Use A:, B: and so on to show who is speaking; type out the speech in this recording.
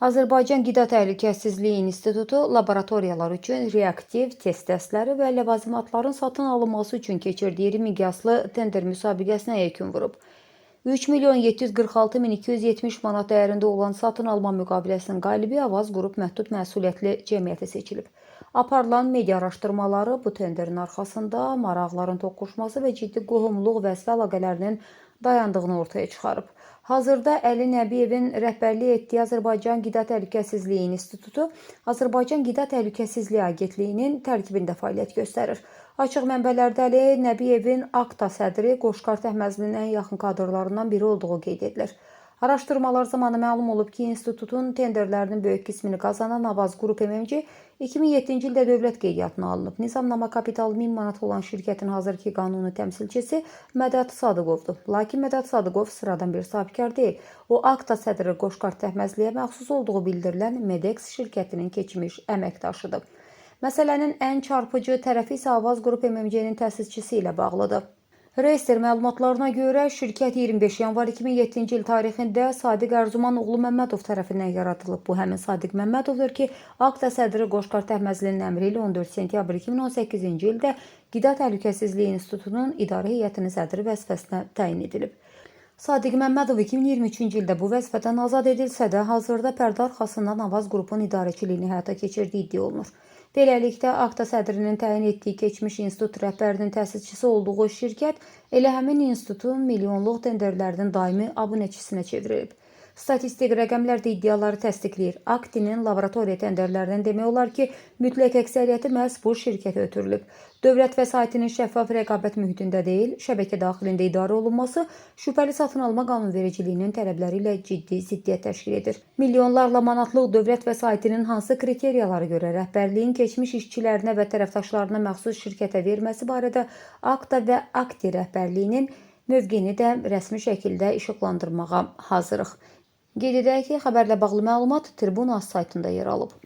A: Azərbaycan Qida Təhlükəsizliyi İnstitutu laboratoriyalar üçün reaktiv test dəstləri və ləvazimatların satın alınması üçün keçirdiyi iri miqyaslı tender müsabiqəsinə yekun vurub. 3 milyon 746 min 270 manat dəyərində olan satın alma müqaviləsinin qalibi Avaz Qrup Məhdud Məsuliyyətli Cəmiyyəti seçilib. Aparılan media araşdırmaları bu tenderin arxasında maraqların toqquşması və ciddi qohumluq vəsf əlaqələrinin dayandığını ortaya çıxarıb. Hazırda Əli Nəbiyevin rəhbərlik etdiyi Azərbaycan Qida Təhlükəsizliyi İnstitutu Azərbaycan Qida Təhlükəsizliyi Agentliyinin tərkibində fəaliyyət göstərir. Açıq mənbələrdə Əli Nəbiyevin AKTA sədri Qoşqar Təhməzlinin ən yaxın kadrlarından biri olduğu qeyd edilir. Araşdırmalar zamanı məlum olub ki, institutun tenderlərinin böyük qismini qazanan Avaz Qrup MMC 2007-ci ildə dövlət qeydiyyatına alınıb. Nizamnama kapitalı 1000 manat olan şirkətin hazırki qanuni təmsilçisi Mədət Sadıqovdur. Lakin Mədət Sadıqov sıradan bir sahibkar deyil. O, AKTA sədri Qoşqar Təhməzliyə məxsus olduğu bildirilən Medex şirkətinin keçmiş əməkdaşıdır. Məsələnin ən çarpıcı tərəfi isə Avaz Qrup MMC-nin təsisçisi ilə bağlıdır. Reyestr məlumatlarına görə şirkət 25 yanvar 2007-ci il tarixində Sadiq Ərzuman oğlu Məmmədov tərəfindən yaradılıb. Bu həmin Sadiq Məmmədovdur ki, AKTA sədri Qoşqar Təhməzlinin əmri ilə 14 sentyabr 2018-ci ildə Qida Təhlükəsizliyi İnstitutunun idarə heyətinin sədri vəzifəsinə təyin edilib. Sadiq Məmmədov 2023-cü ildə bu vəzifədən azad edilsə də, hazırda pərdə arxasından Avaz qrupun idarəçiliyini həyata keçirdiyi iddia olunur. Beləliklə, AKTA sədrinin təyin etdiyi keçmiş institut rəhbərinin təsisçisi olduğu şirkət elə həmin institutun milyonluq tenderlərinin daimi abunəçisinə çevrilib. Statistik rəqəmlər də iddiaları təsdiqləyir. AKTA-nın laboratoriya tenderlərindən demək olar ki, mütləq əksəriyyəti məhz bu şirkətə ötürülüb. Dövlət vəsaitinin şəffaf rəqabət mühitində deyil, şəbəkə daxilində idarə olunması şübhəli satın alma qanunvericiliyinin tələbləri ilə ciddi ziddiyyət təşkil edir. Milyonlarla manatlıq dövlət vəsaitinin hansı kriteriyalara görə rəhbərliyin keçmiş işçilərinə və tərəfdaşlarına məxsus şirkətə verməsi barədə AKTA və AKTİ rəhbərliyinin mövqeyini də rəsmi şəkildə işıqlandırmağa hazırıq. Qeyd edək ki, xəbərlə bağlı məlumat Tribuna saytında yer alıb.